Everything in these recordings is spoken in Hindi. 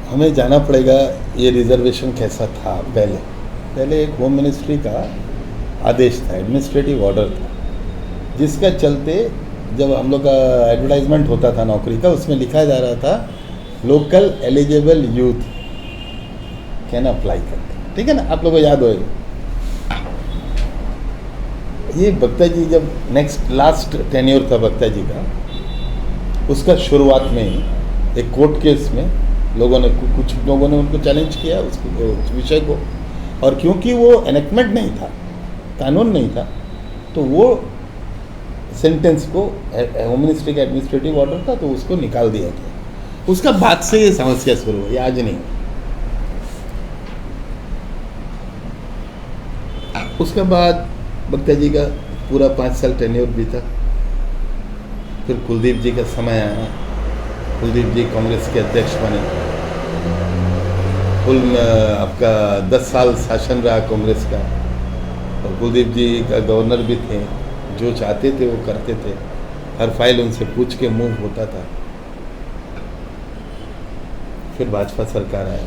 हमें जाना पड़ेगा ये रिजर्वेशन कैसा था। पहले एक होम मिनिस्ट्री का आदेश था, एडमिनिस्ट्रेटिव ऑर्डर था, जिसका चलते जब हम लोग का एडवर्टाइजमेंट होता था नौकरी का, उसमें लिखा जा रहा था local eligible youth can apply करके, ठीक है ना, आप लोगों को याद होएगा। ये बख्ता जी जब लास्ट टेन्योर था बख्ता जी का, उसका शुरुआत में ही एक कोर्ट केस में कुछ लोगों ने उनको चैलेंज किया उस विषय को, और क्योंकि वो एनेक्टमेंट नहीं था, कानून नहीं था, तो वो सेंटेंस को होम मिनिस्ट्री का एडमिनिस्ट्रेटिव ऑर्डर था तो उसको निकाल दिया गया। उसका बाद से ये समस्या शुरू हुई, आज नहीं। उसके बाद बख्ता जी का पूरा 5 साल टेन्योर भी था। फिर कुलदीप जी का समय आया, कुलदीप जी कांग्रेस के अध्यक्ष बने, आपका 10 साल शासन रहा कांग्रेस का, और कुलदीप जी का गवर्नर भी थे, जो चाहते थे वो करते थे, हर फाइल उनसे पूछ के मूव होता था। फिर भाजपा सरकार आया,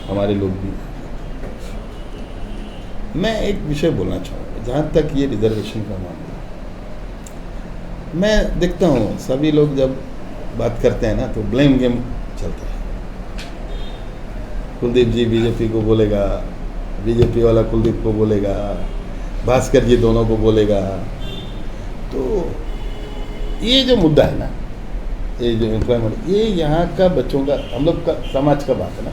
हमारे लोग भी। मैं एक विषय बोलना चाहूँगा, जहाँ तक ये रिजर्वेशन का मामला, मैं देखता हूँ सभी लोग जब बात करते हैं ना तो ब्लेम गेम चलता है। कुलदीप जी बीजेपी को बोलेगा, बीजेपी वाला कुलदीप को बोलेगा, भास्कर जी दोनों को बोलेगा। तो ये जो मुद्दा है ना, ये जो एम्प्लॉयमेंट, ये यहाँ का बच्चों का, हम लोग का समाज का बात है ना,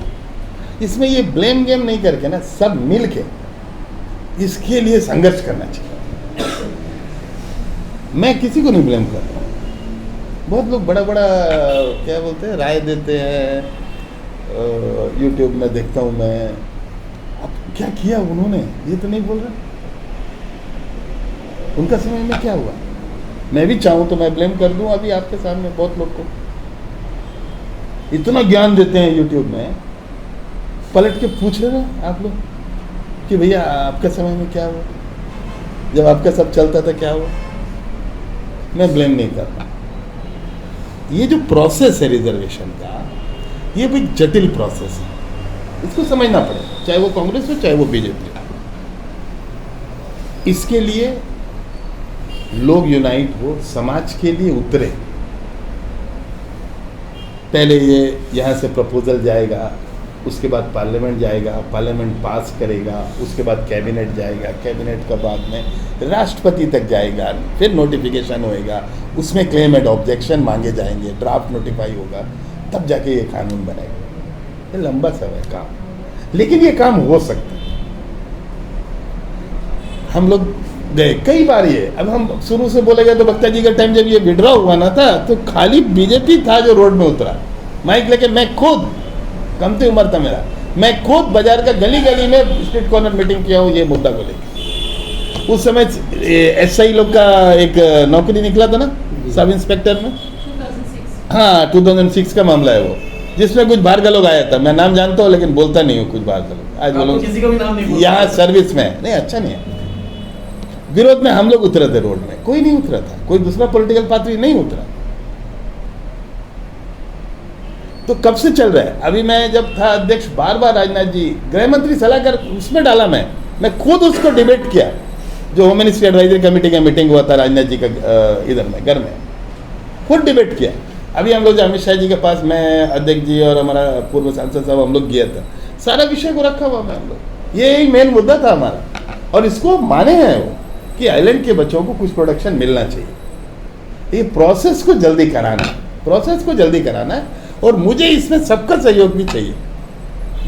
इसमें ये ब्लेम गेम नहीं करके ना, सब मिल के इसके लिए संघर्ष करना चाहिए। मैं किसी को नहीं ब्लेम कर रहा हूँ। बहुत लोग बड़ा बड़ा क्या बोलते हैं, राय देते हैं, यूट्यूब में देखता हूँ मैं, अब क्या किया उन्होंने ये तो नहीं बोल रहे, उनका समय में क्या हुआ। मैं भी चाहूँ तो मैं ब्लेम कर दूँ अभी आपके सामने। बहुत लोग को इतना ज्ञान देते हैं यूट्यूब में, पलट के पूछ रहे हैं आप लोग कि भैया आपका समय में क्या हुआ, जब आपका सब चलता था क्या हुआ। मैं ब्लेम नहीं कर रहा। ये जो प्रोसेस है रिजर्वेशन का, ये भी जटिल प्रोसेस है, इसको समझना पड़ेगा, चाहे वो कांग्रेस हो चाहे वो बीजेपी हो। इसके लिए लोग यूनाइट हो, समाज के लिए उतरे। पहले ये यहाँ से प्रपोजल जाएगा, उसके बाद पार्लियामेंट जाएगा, पार्लियामेंट पास करेगा, उसके बाद कैबिनेट जाएगा, कैबिनेट का बाद में राष्ट्रपति तक जाएगा, फिर नोटिफिकेशन होएगा, उसमें क्लेम एंड ऑब्जेक्शन मांगे जाएंगे, ड्राफ्ट नोटिफाई होगा, तब जाके ये कानून बनेगा। ये लंबा समय काम, लेकिन ये काम हो सकता है। हम लोग गए कई बार ये, अब हम शुरू से बोलेगा तो बख्ता जी का टाइम जब ये विड्रॉ हुआ ना था, तो खाली बीजेपी था जो रोड में उतरा माइक लेके। मैं खुद, कमती उम्र था मेरा, मैं खुद बाजार का गली गली में स्ट्रीट कॉर्नर मीटिंग किया हूँ ये मुद्दा को लेकर। उस समय एसआई लोग का एक नौकरी निकला था ना सब इंस्पेक्टर में, 2006। हाँ 2006 का मामला है वो, जिसमें कुछ बाहर का लोग आया था। मैं नाम जानता हूँ लेकिन बोलता नहीं हूँ कुछ बाहर का लोग। आज बोलो किसी का भी नाम नहीं, यहाँ सर्विस में नहीं, अच्छा नहीं है। विरोध में हम लोग उतरे थे रोड में, कोई नहीं उतरा था, कोई दूसरा पॉलिटिकल पार्टी नहीं उतरा। तो कब से चल रहा है। अभी मैं जब था अध्यक्ष, बार बार राजनाथ जी गृह मंत्री सलाहकार उसमें डाला, मैं खुद उसको डिबेट किया। जो होम मिनिस्ट्री एडवाइजरी कमेटी का मीटिंग हुआ था राजनाथ जी का इधर में घर में, खुद डिबेट किया। अभी हम लोग जो अमित शाह जी के पास, मैं अध्यक्ष जी और हमारा पूर्व सांसद साहब, हम लोग गया था, सारा विषय को रखा हुआ मैं, हम लोग ये ही मेन मुद्दा था हमारा। और इसको माने हैं वो कि आइलैंड के बच्चों को कुछ प्रोटेक्शन मिलना चाहिए। ये प्रोसेस को जल्दी कराना है, और मुझे इसमें सबका सहयोग भी चाहिए।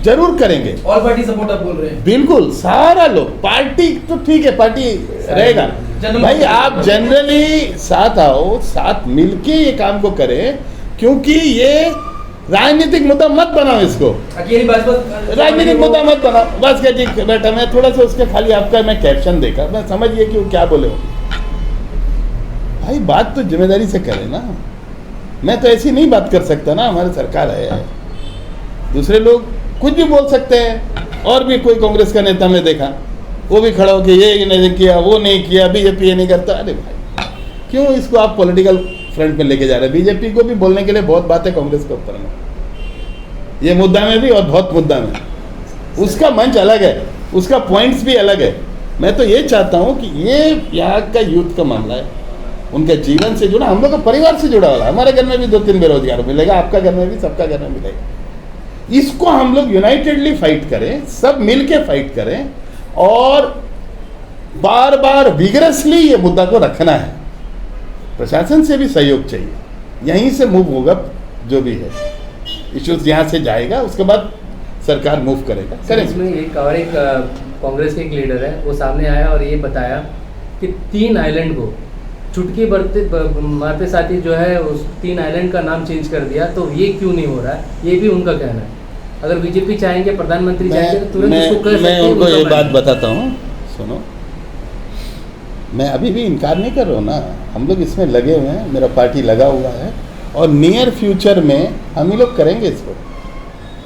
जरूर करेंगे। ऑल पार्टी सपोर्ट आप बोल रहे हैं? बिल्कुल, सारा लोग, पार्टी तो ठीक है, पार्टी रहेगा भाई, आप जनरली साथ आओ, साथ मिलके ये काम को करें, क्योंकि ये राजनीतिक मुद्दा मत बनाओ इसको, अकेली भाजपा राजनीतिक मुद्दा मत बनाओ। बस क्या जी बेटा, मैं थोड़ा सा उसके खाली आपका मैं कैप्शन देखा, मैं समझिए कि वो क्या बोले हो भाई। बात तो जिम्मेदारी से करें ना, मैं तो ऐसी नहीं बात कर सकता ना, हमारी सरकार है, दूसरे लोग कुछ भी बोल सकते हैं। और भी कोई कांग्रेस का नेता में देखा, वो भी खड़ा होकर ये नहीं किया, वो नहीं किया, बीजेपी ये नहीं करता। अरे भाई, क्यों इसको आप पॉलिटिकल फ्रंट में लेके जा रहे हैं? बीजेपी को भी बोलने के लिए बहुत बात है कांग्रेस के ऊपर में। ये मुद्दा में भी और बहुत मुद्दा में। उसका मंच अलग है, उसका पॉइंट्स भी अलग है। मैं तो ये चाहता हूँ कि ये यहाँ का यूथ का मामला है, उनके जीवन से जुड़ा, हम लोग का परिवार से जुड़ा हुआ है। हमारे घर में भी 2-3 बेरोजगार मिलेगा, आपका घर में भी, सबका घर में मिलेगा। इसको हम लोग यूनाइटेडली फाइट करें, सब मिल के फाइट करें और बार बार विगरसली ये मुद्दा को रखना है। प्रशासन से भी सहयोग चाहिए, यहीं से मूव होगा जो भी है इश्यूज, यहाँ से जाएगा, उसके बाद सरकार मूव करेगा। करें इसमें एक कांग्रेस के एक लीडर है, वो सामने आया और ये बताया कि 3 आइलैंड को चुटकी मारते साथ ही जो है उस 3 आइलैंड का नाम चेंज कर दिया, तो ये क्यों नहीं हो रहा है, ये भी उनका कहना है। अगर बीजेपी चाहेंगे, प्रधानमंत्री चाहेंगे तो तुरंत इसको कर सकते हैं। मैं उनको ये बात बताता हूँ, सुनो, मैं अभी भी इनकार नहीं कर रहा हूँ ना, हम लोग इसमें लगे हुए हैं, मेरा पार्टी लगा हुआ है और नियर फ्यूचर में हम ही लोग करेंगे इसको।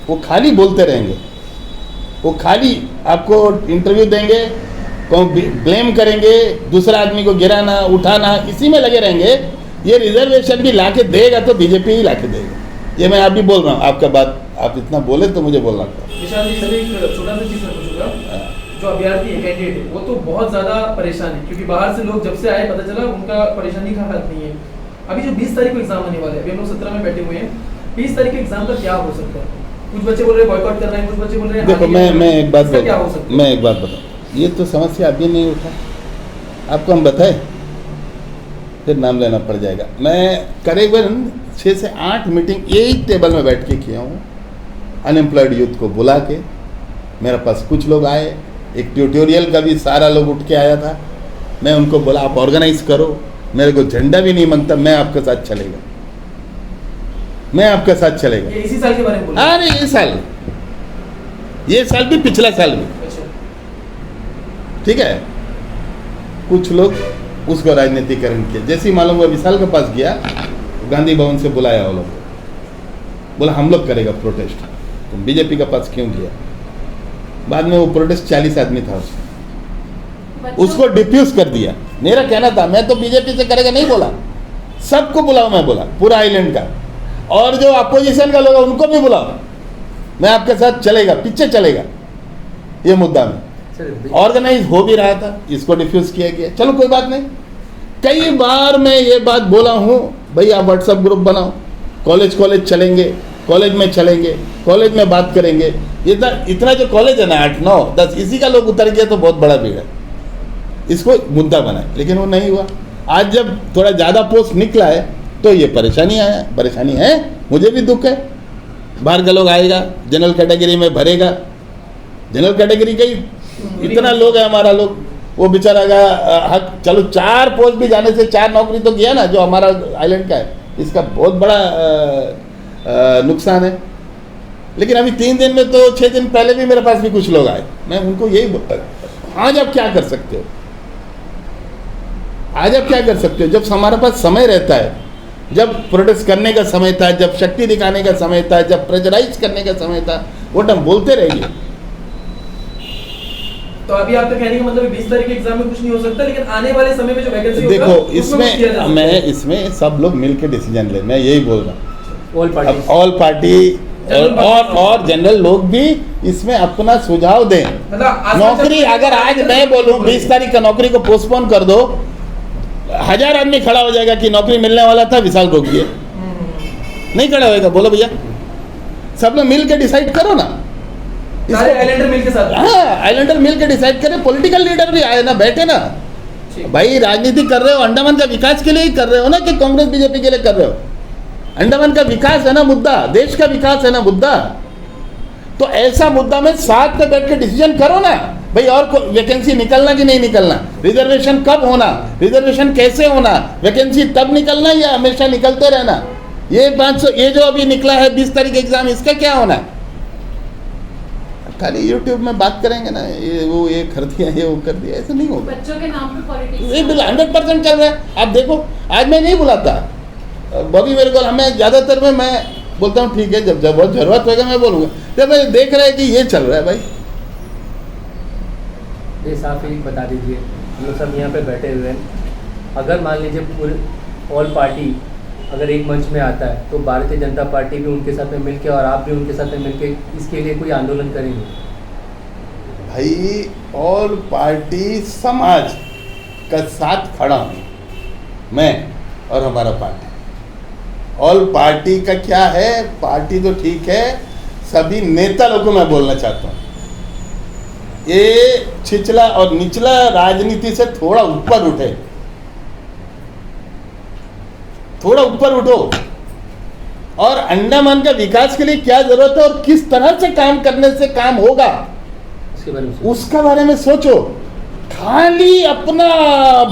वो खाली बोलते रहेंगे, वो खाली आपको इंटरव्यू देंगे, ब्लेम करेंगे, दूसरा आदमी को गिराना उठाना, इसी में लगे रहेंगे। ये रिजर्वेशन भी लाके देगा तो बीजेपी ही लाके देगा, ये मैं आप भी बोल रहा हूँ। आपका बात आप इतना बोले तो मुझे बोलना पड़ा। विशाल जी, सर एक छोटा सा चीज मैं पूछूंगा, जो अभ्यर्थी है, कैंडिडेट है, वो तो बहुत ज्यादा परेशान है, क्योंकि बाहर से लोग जब से आए पता चला उनका परेशानी का हल नहीं है। अभी जो 20 तारीख को एग्जाम होने वाला है, अभी हम लोग 17 में बैठे हुए हैं, 20 तारीख के एग्जाम का क्या हो सकता है? कुछ बच्चे बोल रहे हैं बॉयकॉट कर रहे हैं, कुछ बच्चे बोल रहे हैं देखो, मैं एक बात क्या हो सकता है? मैं एक बात बताऊँ, ये तो समस्या अभी नहीं उठा, आपको हम बताए फिर नाम लेना पड़ जाएगा। मैं करीबन 6 से 8 मीटिंग यही टेबल में बैठ के किया हूँ, अनएम्प्लॉयड यूथ को बुला के। मेरे पास कुछ लोग आए, एक ट्यूटोरियल का भी सारा लोग उठ के आया था, मैं उनको बोला आप ऑर्गेनाइज करो, मेरे को झंडा भी नहीं मांगता, मैं आपके साथ चलेगा, मैं आपके साथ चलेगा। ये इसी साल के बारे में बोल अरे ये साल भी, पिछला साल भी, अच्छा, ठीक है। कुछ लोग उसको राजनीतिकरण किया, जैसे ही मालूम हुआ विशाल के पास गया, गांधी भवन से बुलाया वो लोग, बोला हम लोग करेगा प्रोटेस्ट, तुम बीजेपी के पास क्यों गया? बाद में वो प्रोटेस्ट 40 आदमी था, उसको डिफ्यूज कर दिया। मेरा कहना था, मैं तो बीजेपी से करेगा नहीं बोला, सबको बुलाओ, मैं बोला पूरा आइलैंड का, और जो अपोजिशन का लोग उनको भी बुलाओ, मैं आपके साथ चलेगा, पीछे चलेगा ये मुद्दा में। ऑर्गेनाइज हो भी रहा था, इसको डिफ्यूज किया गया, चलो कोई बात नहीं। कई बार मैं ये बात बोला हूँ, भाई आप व्हाट्सएप ग्रुप बनाओ, कॉलेज चलेंगे, कॉलेज में चलेंगे, कॉलेज में बात करेंगे। इतना जो कॉलेज है ना 8, 9, 10, इसी का लोग उतर गया तो बहुत बड़ा भीड़ है, इसको मुद्दा बनाए, लेकिन वो नहीं हुआ। आज जब थोड़ा ज़्यादा पोस्ट निकला है तो ये परेशानी है, मुझे भी दुख है। बाहर का लोग आएगा, जनरल कैटेगरी में भरेगा, जनरल कैटेगरी का ही इतना लोग है हमारा लोग, वो बेचारा का हक, चलो 4 पोस्ट भी जाने से 4 नौकरी तो गया ना, जो हमारा आइलैंड का है, इसका बहुत बड़ा नुकसान है। लेकिन अभी 3 दिन में तो 6 दिन पहले भी मेरे पास भी कुछ लोग आए, मैं उनको यही बोलता, आज आप क्या कर सकते हो, आज आप क्या कर सकते हो? जब हमारे पास समय रहता है, जब प्रोटेस्ट करने का समय था, जब शक्ति दिखाने का समय था, जब प्रेशराइज करने का समय था, वो हम बोलते रहिए। तो अभी आपका कहने का मतलब 20 तारीख के एग्जाम में कुछ नहीं हो सकता, लेकिन आने वाले समय में जो वैकेंसी देखो, इसमें सब लोग मिलकर डिसीजन ले, मैं यही बोल रहा हूँ। ऑल पार्टी और जनरल लोग भी इसमें अपना सुझाव दें। नौकरी अगर आज मैं बोलूँ 20 तारीख का नौकरी को पोस्टपोन कर दो, 1000 आदमी खड़ा हो जाएगा कि नौकरी मिलने वाला था, विशाल रोक दिए, नहीं खड़ा होएगा। बोलो भैया, सब लोग मिल के डिसाइड करो ना, सारे आइलैंडर मिल के साथ। हाँ, आइलैंडर मिल के डिसाइड करें, पॉलिटिकल लीडर भी आए ना, बैठे ना। भाई राजनीति कर रहे हो, अंडमान का विकास के लिए ही कर रहे हो ना, कि कांग्रेस बीजेपी के लिए कर रहे हो? अंडमान का विकास है ना मुद्दा, देश का विकास है ना मुद्दा। तो ऐसा मुद्दा में साथ में बैठ के डिसीजन करो ना भाई, और वैकेंसी निकलना कि नहीं निकलना, रिजर्वेशन कब होना, रिजर्वेशन कैसे होना, वैकेंसी तब निकलना या हमेशा निकलते रहना? ये 500 ये जो अभी निकला है 20 तारीख एग्जाम, इसका क्या होना? खाली यूट्यूब में बात करेंगे ना, ये कर दिया, ये वो कर दिया, ऐसा नहीं होगा। बच्चों के नाम पे पॉलिटिक्स ये 100% चल रहा है। आप देखो, आज मैं नहीं बुलाता बॉबी, मेरे को हमें ज़्यादातर में मैं बोलता हूँ ठीक है, जब बहुत ज़रूरत होगा मैं बोलूँगा। जब मैं देख रहा है कि ये चल रहा है भाई, ये साफ ही बता दीजिए, हम लोग सब यहाँ पे बैठे हुए हैं, अगर मान लीजिए पूरे ऑल पार्टी अगर एक मंच में आता है तो भारतीय जनता पार्टी भी उनके साथ में मिलके और आप भी उनके साथ में मिलके इसके लिए कोई आंदोलन करेंगे? भाई ऑल पार्टी समाज का साथ खड़ा हूँ मैं और हमारा पार्टी। ऑल पार्टी का क्या है, पार्टी तो ठीक है, सभी नेता लोगों को मैं बोलना चाहता हूँ, ये छिछला और निचला राजनीति से थोड़ा ऊपर उठे, थोड़ा ऊपर उठो और अंडमान का विकास के लिए क्या जरूरत है और किस तरह से काम करने से काम होगा उसका बारे में सोचो। खाली अपना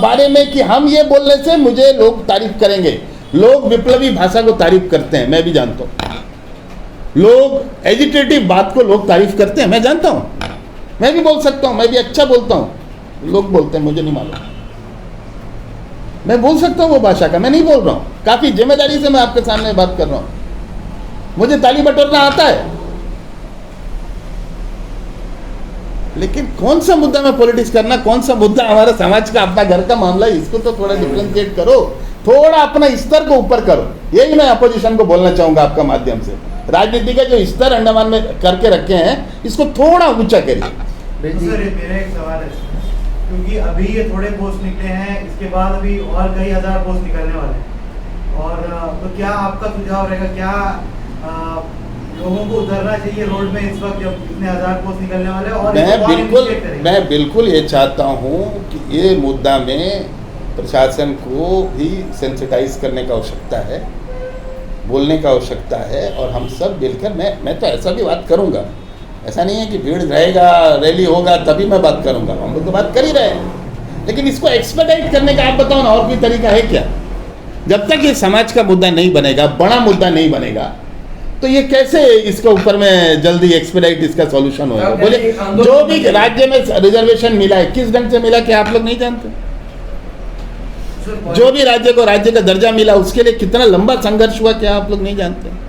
बारे में कि हम ये बोलने से मुझे लोग तारीफ करेंगे। लोग विप्लवी भाषा को तारीफ करते हैं, मैं भी जानता हूँ। लोग एजिटेटिव बात को लोग तारीफ करते हैं, मैं जानता हूँ। मैं भी बोल सकता हूँ, मैं भी अच्छा बोलता हूँ। लोग बोलते हैं, मुझे नहीं मालूम। मैं बोल सकता हूँ वो भाषा का, मैं नहीं बोल रहा हूँ। काफी जिम्मेदारी से मैं आपके सामने बात कर रहा हूँ। मुझे ताली बटोरना आता है, लेकिन कौन सा मुद्दा में पॉलिटिक्स करना, कौन सा मुद्दा हमारे समाज का, अपना घर का मामला है, इसको तो थोड़ा डिफरेंशिएट करो, थोड़ा अपना स्तर को ऊपर करो। यही मैं अपोजिशन को बोलना चाहूंगा आपका माध्यम से। राजनीति का जो स्तर अंडमान में करके रखे हैं, इसको थोड़ा ऊंचा करिए। सर मेरा एक सवाल है, क्योंकि अभी ये थोड़े पोस्ट निकले हैं, इसके बाद अभी और कई हजार पोस्ट निकलने वाले हैं, और तो क्या आपका सुझाव रहेगा, क्या लोगों को उतरना चाहिए रोड में इस वक्त जब इतने हजार पोस्ट निकलने वाले हैं? और मैं बिल्कुल ये चाहता हूँ कि ये मुद्दा में प्रशासन को भी सेंसिटाइज करने का आवश्यकता है, बोलने का आवश्यकता है, और हम सब मिलकर मैं तो ऐसा भी बात करूँगा। ऐसा नहीं है कि भीड़ रहेगा, रैली होगा तभी मैं बात करूँगा, हम लोग तो बात कर ही रहे हैं, लेकिन इसको एक्सपेडाइट करने का आप बताओ ना, और कोई तरीका है क्या? जब तक ये समाज का मुद्दा नहीं बनेगा, बड़ा मुद्दा नहीं बनेगा, तो ये कैसे इसके ऊपर में जल्दी एक्सपेडाइट इसका सॉल्यूशन होगा? बोले जो भी राज्य में रिजर्वेशन मिला है किस ढंग से मिला क्या आप लोग नहीं जानते? जो भी राज्य को राज्य का दर्जा मिला उसके लिए कितना लंबा संघर्ष हुआ क्या आप लोग नहीं जानते?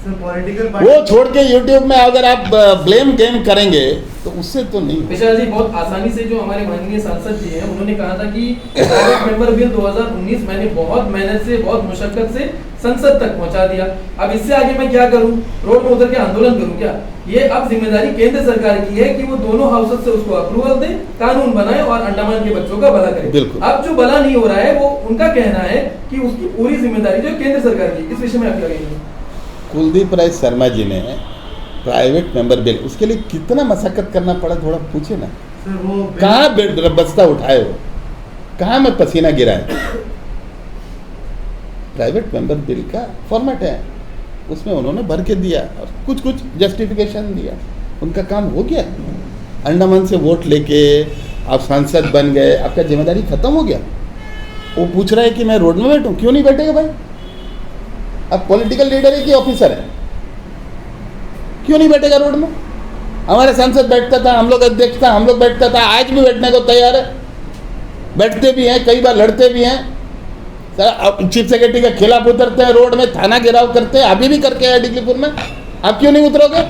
वो छोड़ के यूट्यूब में अगर आप ब्लेम गेम करेंगे तो उससे तो नहीं। विशाल जी, बहुत आसानी से जो हमारे माननीय सांसद जी हैं, उन्होंने कहा था कि प्राइवेट मेंबर बिल 2019 मैंने बहुत मेहनत से, बहुत मुशक्कत से संसद तक पहुंचा दिया। अब इससे आगे मैं क्या करूं? रोड में उतर के आंदोलन करूं क्या? ये अब जिम्मेदारी केंद्र सरकार की है कि वो दोनों हाउसेस से उसको अप्रूवल दे, कानून बनाए और अंडमान के बच्चों का भला करे। अब जो भला नहीं हो रहा है वो उनका कहना है कि उसकी पूरी जिम्मेदारी जो केंद्र सरकार की। इस विषय में आप क्या कहेंगे? कुलदीप राय शर्मा जी ने प्राइवेट मेंबर बिल, उसके लिए कितना मशक्कत करना पड़ा, थोड़ा पूछे ना। कहाँ बस्ता उठाए हो, कहाँ में पसीना गिराए? प्राइवेट मेंबर बिल का फॉर्मेट है, उसमें उन्होंने भर के दिया और कुछ कुछ जस्टिफिकेशन दिया, उनका काम हो गया। अंडमान से वोट लेके आप सांसद बन गए, आपका जिम्मेदारी खत्म हो गया। वो पूछ रहा है कि मैं रोड में बैठूं, क्यों नहीं बैठेगा भाई? अब पॉलिटिकल लीडर है कि ऑफिसर है, क्यों नहीं बैठेगा रोड में? हमारे सांसद बैठता था, हम लोग अध्यक्ष था, हम लोग बैठता था, आज भी बैठने को तैयार है, बैठते भी हैं, कई बार लड़ते भी हैं। चीफ सेक्रेटरी के खिलाफ उतरते हैं रोड में, थाना घेराव करते हैं, अभी भी करके आए डिगलीपुर में। आप क्यों नहीं उतरोगे?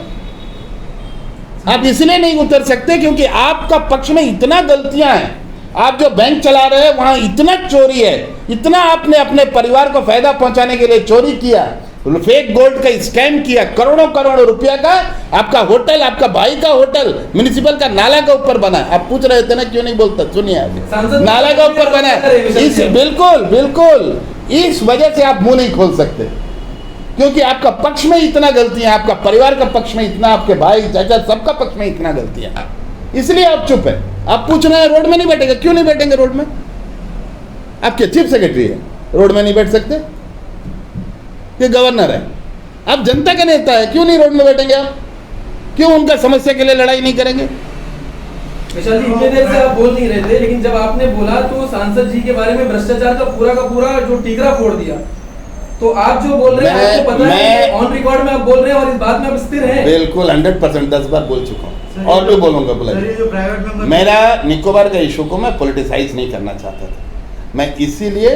आप इसलिए नहीं उतर सकते क्योंकि आपका पक्ष में इतना गलतियां हैं। आप जो बैंक चला रहे हैं वहां इतना चोरी है, इतना आपने अपने परिवार को फायदा पहुंचाने के लिए चोरी किया, फेक गोल्ड का स्कैम किया, करोड़ों करोड़ों रुपया का। आपका होटल, आपका भाई का होटल म्युनिसिपल का नाला के ऊपर बना। आप पूछ रहे थे ना क्यों नहीं बोलता, सुनिए आप, नाला के ऊपर बना है। इस बिल्कुल इस वजह से आप मुंह नहीं खोल सकते क्योंकि आपका पक्ष में इतना गलतियां, आपका परिवार का पक्ष में इतना, आपके भाई चाचा सबका पक्ष में इतना गलतियां, इसलिए आप चुप है। आप पूछ रहे हैं रोड में नहीं बैठेगा, क्यों नहीं बैठेंगे रोड में? आप क्या चीफ सेक्रेटरी है, रोड में नहीं बैठ सकते? ये गवर्नर है, आप जनता का नेता है, क्यों नहीं रोड में बैठेंगे? आप क्यों उनका समस्या के लिए लड़ाई नहीं करेंगे? विशाल जी, इतने देर से आप बोल नहीं रहे थे, लेकिन जब आपने बोला तो सांसद जी के बारे में भ्रष्टाचार का पूरा जो टीकरा फोड़ दिया। तो आप जो बोल रहे हैं आपको पता है, ऑन रिकॉर्ड में आप बोल रहे हैं और इस बात में आप स्थिर हैं। बिल्कुल 100%, 10 बार बोल चुका हूँ और भी बोलूंगा। बोला मेरा निकोबार का इशू को मैं पॉलिटिसाइज नहीं करना चाहता था, मैं इसीलिए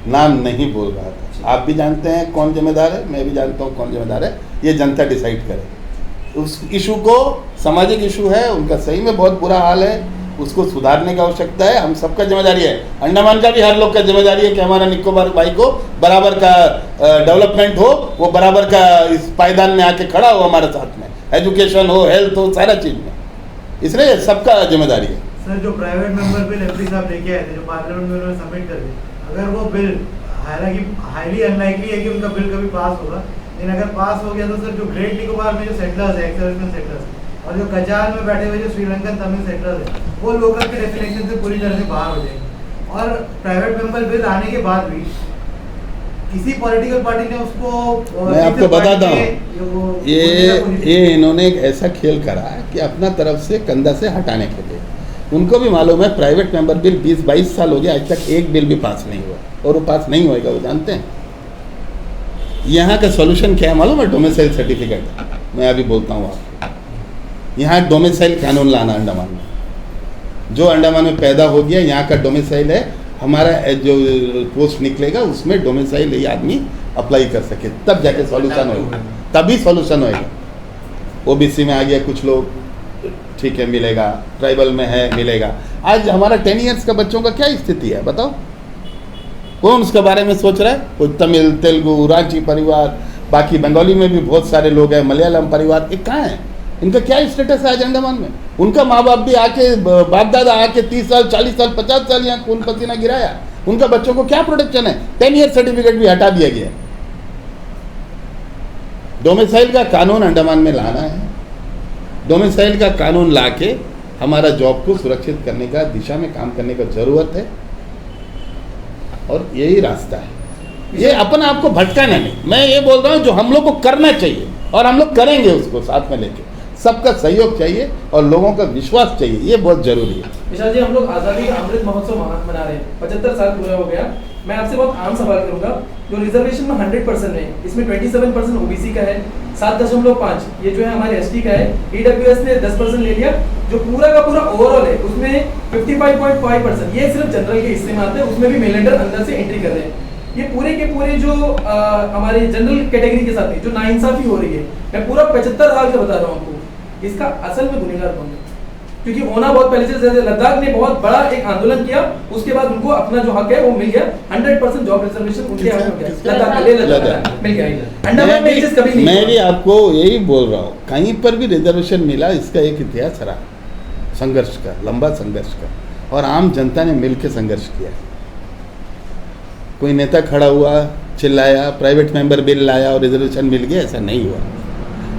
नाम नहीं बोल रहा था। आप भी जानते हैं कौन जिम्मेदार है, मैं भी जानता हूँ कौन जिम्मेदार है, ये जनता डिसाइड करे। उस इशू को सामाजिक इशू है, उनका सही में बहुत बुरा हाल है, उसको सुधारने की आवश्यकता है। हम सबका जिम्मेदारी है, अंडमान का भी हर लोग का जिम्मेदारी है कि हमारा निकोबार भाई को बराबर का डेवलपमेंट हो, वो बराबर का इस पायदान में आके खड़ा हो हमारे साथ में, एजुकेशन हो, हेल्थ हो, सारा चीज़ में। इसलिए सबका जिम्मेदारी है। सर, जो प्राइवेट मेंबर बिल एमपी साहब लेके आए थे, जो पार्लियामेंट में उन्होंने सबमिट कर दिए, अगर वो बिल, हालांकि हाईली अनलाइकली है कि उनका बिल कभी पास होगा, लेकिन अगर पास हो गया तो सर जो ग्रेट निकोबार में जो सेटलर्स है, एक्स-सर्विसमैन सेटलर्स, और जो कचार में बैठे हुए जो श्रीलंकन तमिल सेटलर्स है, वो लोकल के डेफिनेशन से पूरी तरह से बाहर हो जाएंगे। और प्राइवेट मेंबर बिल आने के बाद भी किसी पॉलिटिकल पार्टी ने उसको, मैं आपको बताता हूँ, ये इन्होंने एक ऐसा खेल करा है कि अपना तरफ से कंधा से हटाने के लिए। उनको भी मालूम है प्राइवेट मेंबर बिल 20-22 साल हो गया, आज तक एक बिल भी पास नहीं हुआ, और वो पास नहीं होएगा, वो जानते हैं। यहाँ का सॉल्यूशन क्या है मालूम है? Domicile certificate. मैं अभी बोलता हूँ आपको, यहाँ डोमिसाइल कानून लाना अंडमान में। जो अंडमान में पैदा हो गया, यहाँ का डोमिसाइल है, हमारा जो पोस्ट निकलेगा उसमें डोमिसाइल ये आदमी अप्लाई कर सके, तब जाके सॉल्यूशन होगा, तभी सॉल्यूशन होएगा। ओबीसी में आ गया कुछ लोग, ठीक है मिलेगा, ट्राइबल में है मिलेगा। आज हमारा 10 ईयर्स का बच्चों का क्या स्थिति है बताओ? कौन उसके बारे में सोच रहा है? कोई तमिल, तेलुगु, रांची परिवार, बाकी बंगाली में भी बहुत सारे लोग हैं, मलयालम परिवार, ये कहाँ हैं? इनका क्या स्टेटस है आज अंडमान में? उनका माँ बाप भी आके, बाप दादा आके 30 साल, 40 साल, 50 साल यहाँ खून पसीना गिराया, उनका बच्चों को क्या प्रोटेक्शन है? 10 ईयर सर्टिफिकेट भी हटा दिया गया। डोमिसाइल का कानून अंडमान में लाना है। डोमिसाइल का कानून लाके हमारा जॉब को सुरक्षित करने का दिशा में काम करने का जरूरत है, और यही रास्ता है। ये अपना आपको भटकाना नहीं, मैं ये बोल रहा हूँ जो हम लोग को करना चाहिए, और हम लोग करेंगे उसको साथ में लेके। सबका सहयोग चाहिए और लोगों का विश्वास चाहिए, ये बहुत जरूरी है। विशाल जी, हम लोग आज़ादी का अमृत महोत्सव मना रहे हैं, 75 साल पूरा हो गया। मैं आपसे बहुत आम सवाल करूंगा, जो रिजर्वेशन में 100% है, इसमें 27% ओबीसी का है, 7.5 ये जो है हमारे एसटी का है, ईडब्ल्यूएस ने 10% ले लिया, जो पूरा का पूरा ओवरऑल है उसमें 55.5%, ये सिर्फ जनरल के हिस्से में आता है, उसमें भी मेलेंडर अंदर से एंट्री कर रहे हैं। ये पूरे के पूरे जो हमारे जनरल कैटेगरी के साथ जो नाइंसाफी हो रही है, मैं पूरा 75 साल से बता रहा हूँ आपको, इसका असल में गुनहगार कौन है? क्योंकि होना बहुत पहले से, लद्दाख ने बहुत बड़ा एक आंदोलन किया, उसके बाद उनको अपना जो हक है वो मिल गया, 100% जॉब रिजर्वेशन उनके हक में गया, लद्दाख मिल गया। अंडमान में चीज कभी नहीं। मैं भी आपको यही बोल रहा हूँ, कहीं पर भी रिजर्वेशन मिला, इसका एक इतिहास रहा संघर्ष का, लंबा संघर्ष का, और आम जनता ने मिलकर संघर्ष किया। कोई नेता खड़ा हुआ, चिल्लाया, प्राइवेट मेंबर बिल लाया और रिजर्वेशन मिल गया, ऐसा नहीं हुआ।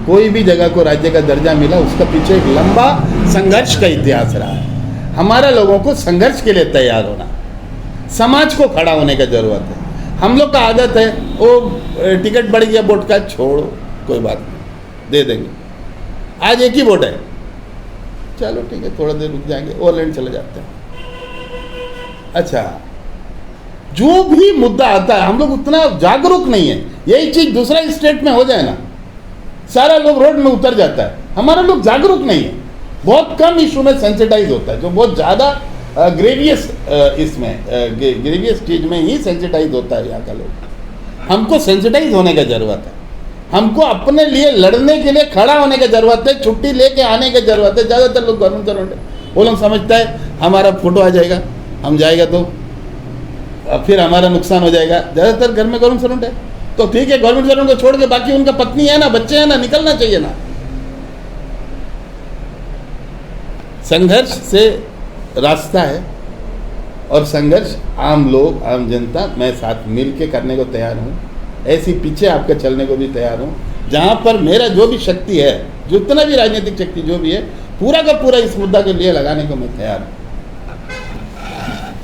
कोई भी जगह को राज्य का दर्जा मिला, उसका पीछे एक लंबा संघर्ष का इतिहास रहा है। हमारा लोगों को संघर्ष के लिए तैयार होना, समाज को खड़ा होने का जरूरत है। हम लोग का आदत है, वो टिकट बढ़ गया वोट का, छोड़ो कोई बात नहीं, दे देंगे, आज एक ही वोट है, चलो ठीक है थोड़ा देर रुक जाएंगे, ओवरलैंड चले जाते हैं। अच्छा, जो भी मुद्दा आता है हम लोग उतना जागरूक नहीं है। यही चीज दूसरा स्टेट में हो जाए ना, सारा लोग रोड में उतर जाता है, हमारा लोग जागरूक नहीं है, बहुत कम इशू में सेंसिटाइज होता है, जो बहुत ज़्यादा ग्रेवियस इसमें ग्रेवियस चीज में ही सेंसिटाइज होता है यहाँ का लोग। हमको सेंसिटाइज होने का जरूरत है, हमको अपने लिए लड़ने के लिए खड़ा होने की जरूरत है, छुट्टी लेके आने की जरूरत है। ज़्यादातर लोग गवर्नमेंट सर्वेंट है, वो लोग समझता है हमारा फोटो आ जाएगा, हम जाएगा तो फिर हमारा नुकसान हो जाएगा। ज़्यादातर घर में गवर्नमेंट सर्वेंट है तो ठीक है, गवर्नमेंट सर्वेंट को छोड़ के बाकी उनका पत्नी है ना, बच्चे हैं ना, निकलना चाहिए ना। संघर्ष से रास्ता है, और संघर्ष आम लोग, आम जनता, मैं साथ मिल के करने को तैयार हूँ। ऐसी पीछे आपके चलने को भी तैयार हूँ। जहाँ पर मेरा जो भी शक्ति है, जितना भी राजनीतिक शक्ति जो भी है, पूरा का पूरा इस मुद्दा के लिए लगाने को मैं तैयार हूँ।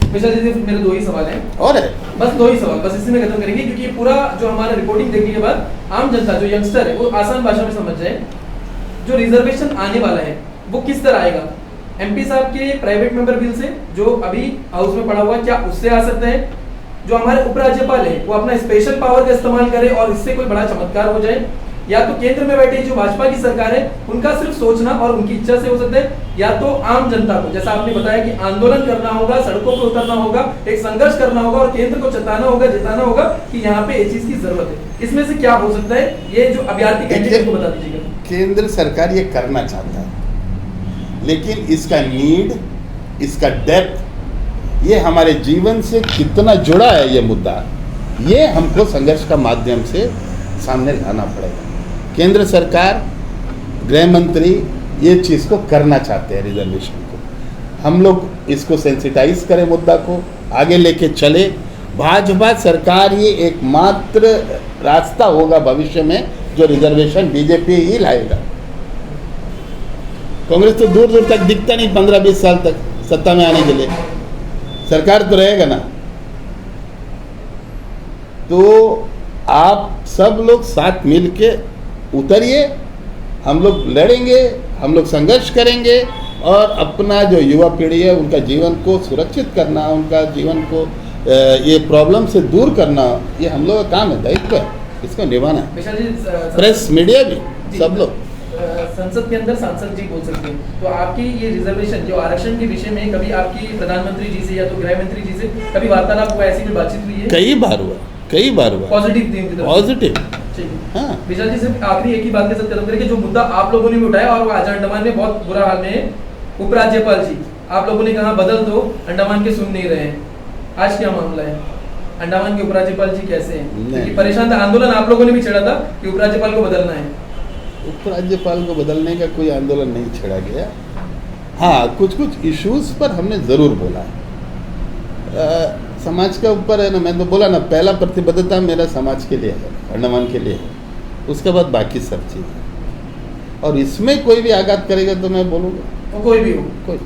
विशाल जी, मेरे 2 ही सवाल हैं, और है बस 2 ही सवाल, बस इसी में खत्म करेंगे, क्योंकि ये पूरा जो हमारा रिपोर्टिंग देखने के बाद आम जनता, जो यंगस्टर है, वो आसान भाषा में समझ जाए। जो रिजर्वेशन आने वाला है वो किस तरह आएगा? एमपी साहब के प्राइवेट मेंबर बिल से, जो अभी हाउस में पड़ा हुआ है, क्या उससे आ सकता है? जो हमारे उपराज्यपाल है वो अपना स्पेशल पावर का इस्तेमाल करे और इससे कोई बड़ा चमत्कार हो जाए, या तो केंद्र में बैठे जो भाजपा की सरकार है उनका सिर्फ सोचना और उनकी इच्छा से हो सकता है, या तो आम जनता को, जैसा आपने बताया कि आंदोलन करना होगा, सड़कों पर उतरना होगा, एक संघर्ष करना होगा और केंद्र को जताना होगा, जिताना होगा कि यहाँ पे ये चीज की जरूरत है। इसमें से क्या हो सकता है? ये जो अभ्यर्थी कैंडिडेट को बता दीजिएगा। केंद्र सरकार ये करना चाहता है, लेकिन इसका नीड इसका डेप्थ, ये हमारे जीवन से कितना जुड़ा है ये मुद्दा, ये हमको संघर्ष का माध्यम से सामने लाना पड़ेगा। केंद्र सरकार, गृह मंत्री ये चीज़ को करना चाहते हैं, रिजर्वेशन को। हम लोग इसको सेंसिटाइज करें, मुद्दा को आगे लेके चले। भाजपा सरकार ही एकमात्र रास्ता होगा भविष्य में जो रिजर्वेशन बीजेपी ही लाएगा। कांग्रेस तो दूर दूर तक दिखता नहीं, 15-20 साल तक सत्ता में आने के लिए। सरकार तो रहेगा ना। तो आप सब लोग साथ मिल के उतरिए, हम लोग लड़ेंगे, हम लोग संघर्ष करेंगे और अपना जो युवा पीढ़ी है उनका जीवन को सुरक्षित करना, उनका जीवन को ये प्रॉब्लम से दूर करना, ये हम लोग का काम है, दायित्व है, इसको निभाना है। विशाल जी, प्रेस, मीडिया भी, सब लोग। संसद के अंदर सांसद जी बोल सकते हैं, तो आपकी ये रिजर्वेशन जो आरक्षण के विषय में कभी आपकी प्रधानमंत्री जी से या तो गृह मंत्री जी से कभी वार्तालाप हुआ, ऐसी कोई बातचीत हुई है? कई बार हुआ पॉजिटिव पॉजिटिव। हाँ। विशाल जी, सिर्फ आखिरी एक ही बात के साथ खत्म करें कि जो मुद्दा आप लोगों ने भी उठाया और वो आज अंडमान में बहुत बुरा हाल में है, उपराज्यपाल जी आप लोगों ने कहा बदल दो, अंडमान के सुन नहीं रहे हैं, आज क्या मामला है? अंडमान के उपराज्यपाल जी कैसे हैं? क्योंकि परेशान था, आंदोलन आप लोगों ने भी छेड़ा था कि उपराज्यपाल को बदलना है। उपराज्यपाल को बदलने का कोई आंदोलन नहीं छेड़ा गया। हाँ, कुछ इश्यूज पर हमने ज़रूर बोला है। समाज के ऊपर है ना, मैं तो बोला ना, पहला प्रतिबद्धता मेरा समाज के लिए है, अंडमान के लिए है, उसके बाद बाकी सब चीज़। और इसमें कोई भी आघात करेगा तो मैं बोलूँगा, तो कोई भी हो, कोई